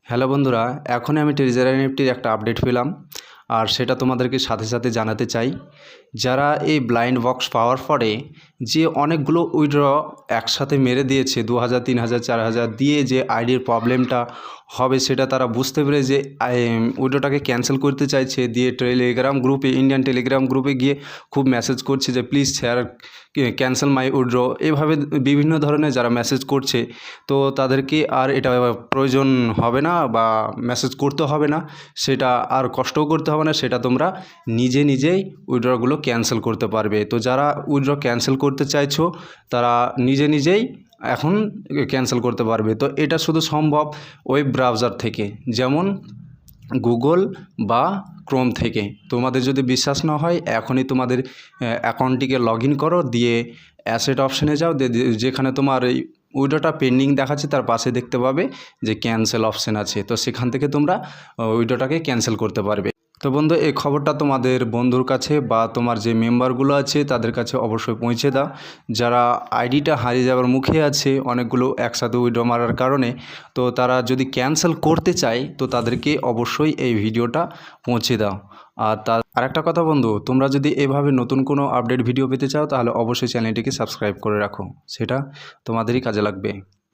Hello বন্ধুরা, এখনই আমি ট্রেজার এনএফটির একটা আপডেট পেলাম আর সেটা তোমাদেরকে সাথে সাথে জানাতে চাই। যারা এই ব্লাইন্ড বক্স পাওয়ার পরে যে অনেকগুলো উইথড্র একসাথে মেরে দিয়েছে 2000, 3000, 4000 দিয়ে যে আইডির প্রবলেমটা হবে সেটা তারা বুঝতে পেরে যে উইথড্রটাকে ক্যান্সেল করতে চাইছে, দিয়ে টেলিগ্রাম গ্রুপে, ইন্ডিয়ান টেলিগ্রাম গ্রুপে গিয়ে খুব মেসেজ করছে যে please share cancel my withdraw. এভাবে বিভিন্ন ধরনের যারা মেসেজ করছে, তো তাদেরকে আর এটা প্রয়োজন হবে না বা মেসেজ করতে হবে না, সেটা আর কষ্টও করতে হবে না, সেটা তোমরা নিজেই উইথড্রগুলো ক্যান্সেল করতে পারবে। তো যারা উইথড্র ক্যান্সেল করতে চাইছো তারা নিজেই এখন ক্যান্সেল করতে পারবে। তো এটা শুধু সম্ভব ওয়েব ব্রাউজার থেকে, যেমন গুগল বা ক্রোম থেকে। তোমাদের যদি বিশ্বাস না হয় এখনই তোমাদের অ্যাকাউন্টটিকে লগ ইন করো, দিয়ে অ্যাসেট অপশানে যাও, যেখানে তোমার এই উইড্রোটা পেন্ডিং দেখাচ্ছে তার পাশে দেখতে পাবে যে ক্যান্সেল অপশান আছে, তো সেখান থেকে তোমরা উইড্রোটাকে ক্যান্সেল করতে পারবে। তো বন্ধু, এই খবরটা তোমাদের বন্ধুর কাছে বা তোমার যে মেম্বারগুলো আছে তাদের কাছে অবশ্যই পৌঁছে দাও। যারা আইডিটা হারিয়ে যাওয়ার মুখে আছে অনেকগুলো একসাথে উইথড্র মারার কারণে, তো তারা যদি ক্যান্সেল করতে চায় তো তাদেরকে অবশ্যই এই ভিডিওটা পৌঁছে দাও। আর একটা কথা বন্ধু, তোমরা যদি এভাবে নতুন কোনো আপডেট ভিডিও পেতে চাও তাহলে অবশ্যই চ্যানেলটিকে সাবস্ক্রাইব করে রাখো, সেটা তোমাদেরই কাজে লাগবে।